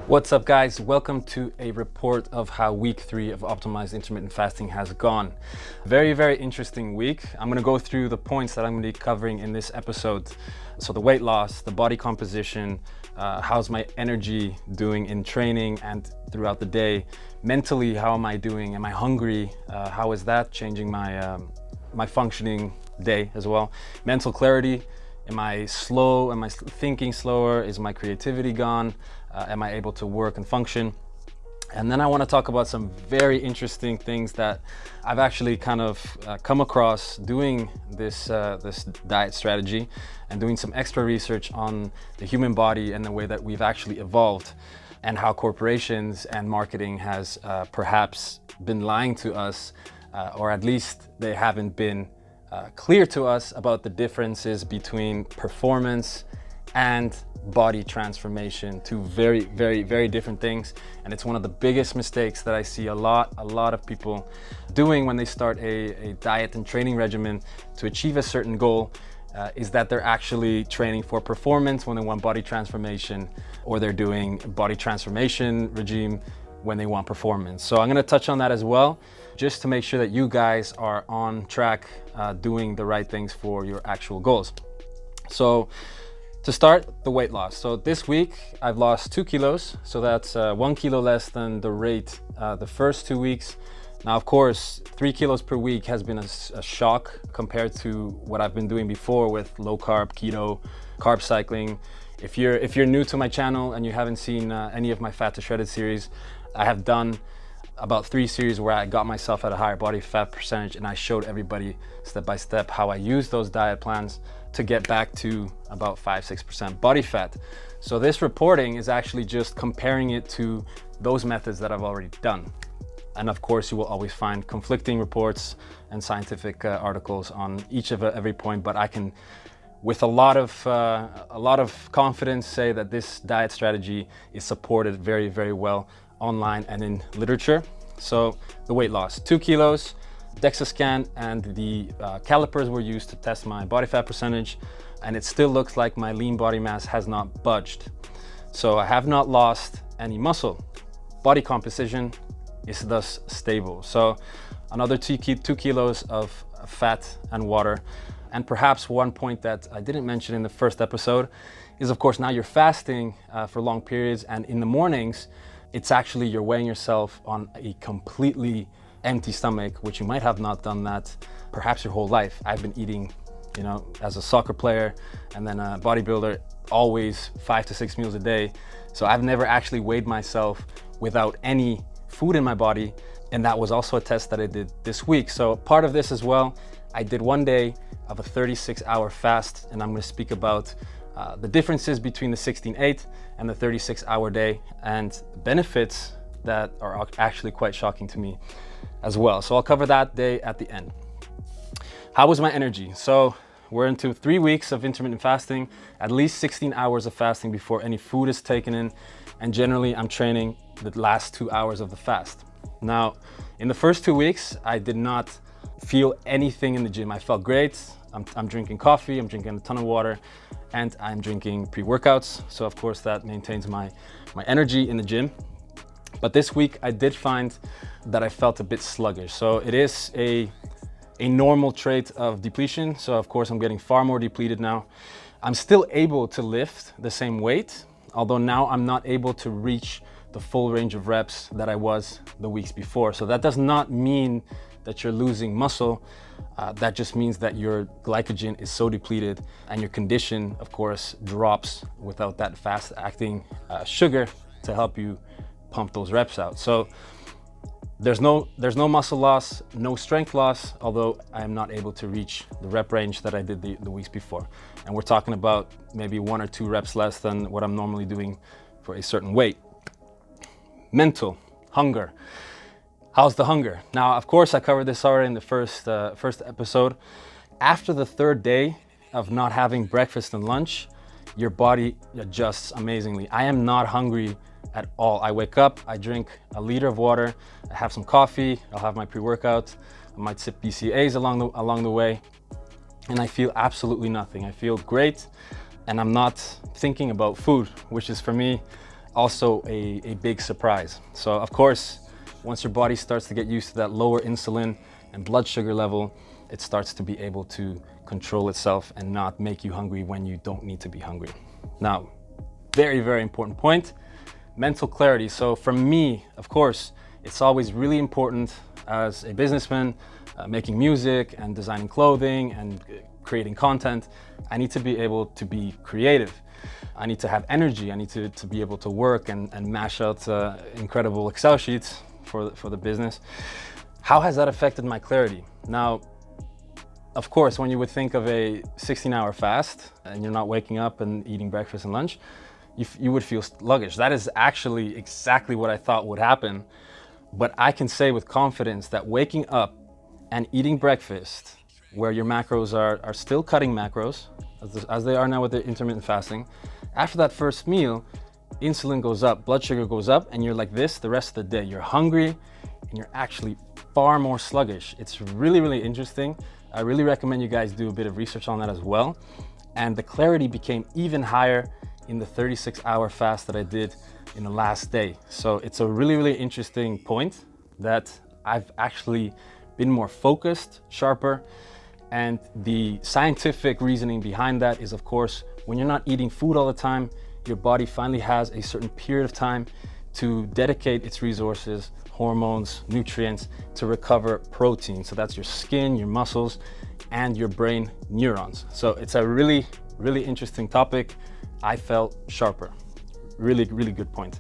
What's up, guys? Welcome to a report of how week 3 of optimized intermittent fasting has gone. Very interesting week. I'm going to go through the points that I'm going to be covering in this episode. So the weight loss, the body composition, how's my energy doing in training and throughout the day? Mentally, how am I doing? Am I hungry? How is that changing my functioning day as well? Mental clarity. Am I slow? Am I thinking slower? Is my creativity gone? Am I able to work and function? And then I want to talk about some very interesting things that I've actually kind of come across doing this diet strategy and doing some extra research on the human body and the way that we've actually evolved, and how corporations and marketing has perhaps been lying to us, or at least they haven't been clear to us about the differences between performance and body transformation. Two very different things, and it's one of the biggest mistakes that I see a lot of people doing when they start a diet and training regimen to achieve a certain goal, is that they're actually training for performance when they want body transformation, or they're doing body transformation regime when they want performance. So I'm going to touch on that as well, just to make sure that you guys are on track, doing the right things for your actual goals. So to start, the weight loss. So this week I've lost 2 kilos. So that's 1 kilo less than the rate the first 2 weeks. Now, of course, 3 kilos per week has been a shock compared to what I've been doing before with low carb, keto, carb cycling. If you're new to my channel and you haven't seen any of my Fat to Shredded series, I have done about 3 series where I got myself at a higher body fat percentage, and I showed everybody step by step how I use those diet plans to get back to about 5-6% body fat. So this reporting is actually just comparing it to those methods that I've already done. And of course, you will always find conflicting reports and scientific articles on each of every point, but I can, with a lot of confidence, say that this diet strategy is supported very well online and in literature. So the weight loss, 2 kilos, DEXA scan, and the calipers were used to test my body fat percentage, and it still looks like my lean body mass has not budged. So I have not lost any muscle. Body composition is thus stable. So another 2 kilos of fat and water. And perhaps one point that I didn't mention in the first episode is, of course, now you're fasting for long periods, and in the mornings, it's actually you're weighing yourself on a completely empty stomach, which you might have not done that perhaps your whole life. I've been eating, as a soccer player and then a bodybuilder, always 5 to 6 meals a day. So I've never actually weighed myself without any food in my body. And that was also a test that I did this week. So part of this as well, I did 1 day of a 36-hour fast, and I'm going to speak about the differences between the 16/8 and the 36-hour day, and benefits that are actually quite shocking to me as well. So I'll cover that day at the end. How was my energy? So we're into 3 weeks of intermittent fasting, at least 16 hours of fasting before any food is taken in, and generally I'm training the last 2 hours of the fast. Now, in the first 2 weeks, I did not feel anything in the gym. I felt great. I'm drinking coffee, I'm drinking a ton of water, and I'm drinking pre-workouts. So of course that maintains my energy in the gym. But this week I did find that I felt a bit sluggish. So it is a normal trait of depletion. So of course I'm getting far more depleted now. I'm still able to lift the same weight, although now I'm not able to reach the full range of reps that I was the weeks before. So that does not mean that you're losing muscle. That just means that your glycogen is so depleted, and your condition, of course, drops without that fast-acting sugar to help you pump those reps out. So there's no muscle loss, no strength loss, although I am not able to reach the rep range that I did the weeks before. And we're talking about maybe 1 or 2 reps less than what I'm normally doing for a certain weight. Mental, hunger. How's the hunger? Now, of course, I covered this already in the first episode. After the 3rd day of not having breakfast and lunch, your body adjusts amazingly. I am not hungry at all. I wake up, I drink a liter of water, I have some coffee, I'll have my pre-workout, I might sip BCAAs along the way, and I feel absolutely nothing. I feel great, and I'm not thinking about food, which is for me also a big surprise. So of course, once your body starts to get used to that lower insulin and blood sugar level, it starts to be able to control itself and not make you hungry when you don't need to be hungry. Now, very, very important point, mental clarity. So for me, of course, it's always really important as a businessman, making music and designing clothing and creating content. I need to be able to be creative. I need to have energy. I need to be able to work and mash out incredible Excel sheets for the business. How has that affected my clarity? Now, of course, when you would think of a 16-hour fast and you're not waking up and eating breakfast and lunch, you would feel sluggish. That is actually exactly what I thought would happen. But I can say with confidence that waking up and eating breakfast, where your macros are still cutting macros, as they are now with the intermittent fasting, after that first meal, insulin goes up, blood sugar goes up, and you're like this the rest of the day. You're hungry and you're actually far more sluggish. It's really, really interesting. I really recommend you guys do a bit of research on that as well. And the clarity became even higher in the 36-hour fast that I did in the last day. So it's a really, really interesting point that I've actually been more focused, sharper. And the scientific reasoning behind that is, of course, when you're not eating food all the time, your body finally has a certain period of time to dedicate its resources, hormones, nutrients, to recover protein. So that's your skin, your muscles, and your brain neurons. So it's a really, really interesting topic. I felt sharper. Really, really good point.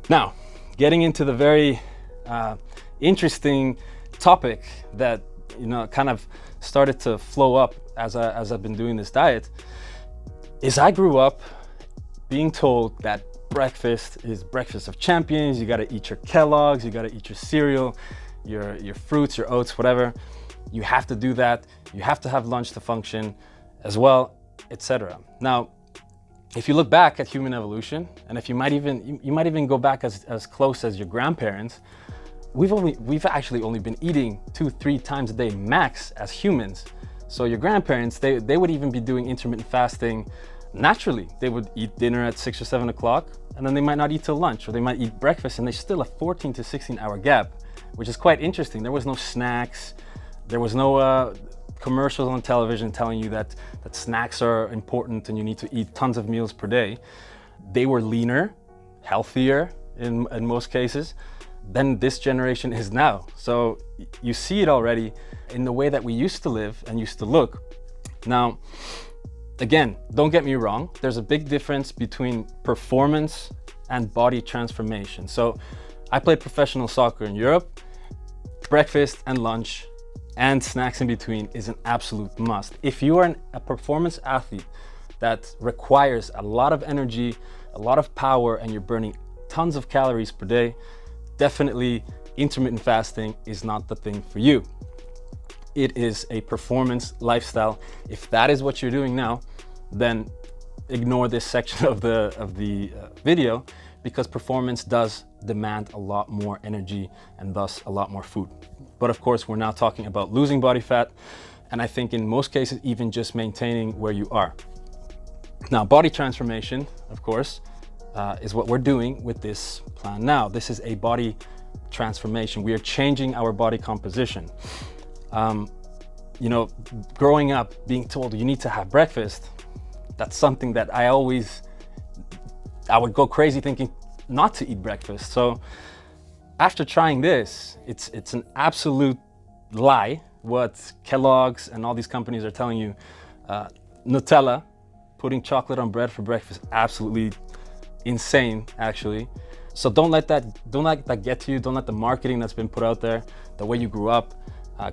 Now, getting into the very interesting topic that, you know, kind of started to flow up as I've been doing this diet, is I grew up being told that breakfast is breakfast of champions. You gotta eat your Kellogg's, you gotta eat your cereal, your fruits, your oats, whatever. You have to do that. You have to have lunch to function as well, etc. Now, if you look back at human evolution, and if you might even go back as close as your grandparents, we've actually only been eating 2-3 times a day max as humans. So your grandparents, they would even be doing intermittent fasting naturally. They would eat dinner at 6 or 7 o'clock, and then they might not eat till lunch, or they might eat breakfast, and there's still a 14 to 16-hour gap, which is quite interesting. There was no snacks. There was no commercials on television telling you that snacks are important and you need to eat tons of meals per day. They were leaner, healthier in most cases than this generation is now. So you see it already in the way that we used to live and used to look. Now, again, don't get me wrong. There's a big difference between performance and body transformation. So I played professional soccer in Europe. Breakfast and lunch and snacks in between is an absolute must. If you are a performance athlete that requires a lot of energy, a lot of power, and you're burning tons of calories per day, definitely intermittent fasting is not the thing for you. It is a performance lifestyle. If that is what you're doing now, then ignore this section of the video, because performance does demand a lot more energy and thus a lot more food. But of course, we're now talking about losing body fat, and I think in most cases, even just maintaining where you are. Now, body transformation, of course, is what we're doing with this plan now. This is a body transformation. We are changing our body composition. You know, growing up, being told you need to have breakfast, that's something that I would go crazy thinking not to eat breakfast. So after trying this, it's an absolute lie what Kellogg's and all these companies are telling you. Nutella, putting chocolate on bread for breakfast, absolutely insane, actually. So don't let that get to you. Don't let the marketing that's been put out there, the way you grew up,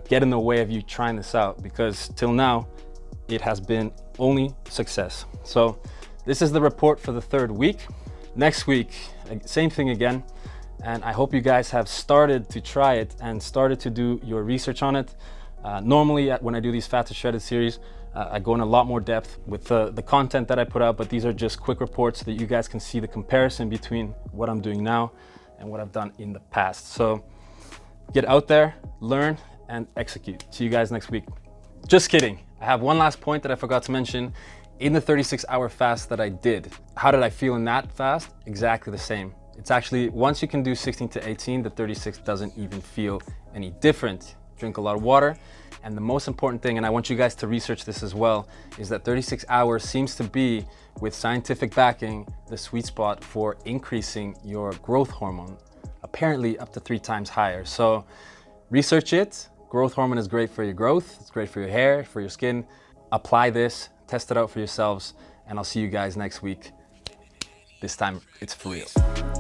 get in the way of you trying this out, because till now, it has been only success. So this is the report for the 3rd week. Next week, same thing again. And I hope you guys have started to try it and started to do your research on it. Normally, when I do these Fat to Shredded series, I go in a lot more depth with the content that I put out, but these are just quick reports so that you guys can see the comparison between what I'm doing now and what I've done in the past. So get out there, learn, and execute. See you guys next week. Just kidding. I have one last point that I forgot to mention. In the 36-hour fast that I did, How did I feel in that fast? Exactly the same. It's actually, once you can do 16 to 18, the 36 doesn't even feel any different. Drink a lot of water. And the most important thing, and I want you guys to research this as well, is that 36 hours seems to be, with scientific backing, the sweet spot for increasing your growth hormone, apparently up to 3 times higher. So research it. Growth hormone is great for your growth. It's great for your hair, for your skin. Apply this, test it out for yourselves, and I'll see you guys next week. This time it's for real.